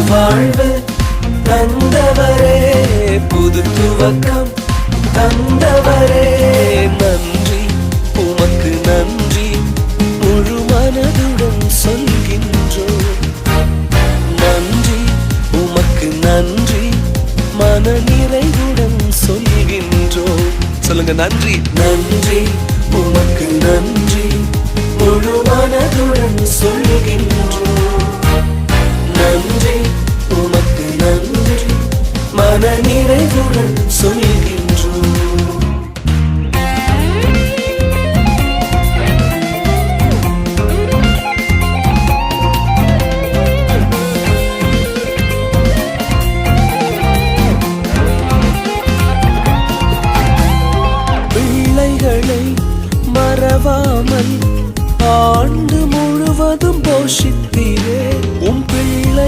வாழ்வு தந்தவரே, புது துவக்கம் தந்தவரே, நன்றி உமக்கு நன்றி முழு மனதுடன் சொல்கின்றோம். நன்றி உமக்கு நன்றி மன நிறைவுடன் சொல்கின்றோம். சொல்லுங்க, நன்றி. நன்றி உமக்கு நன்றி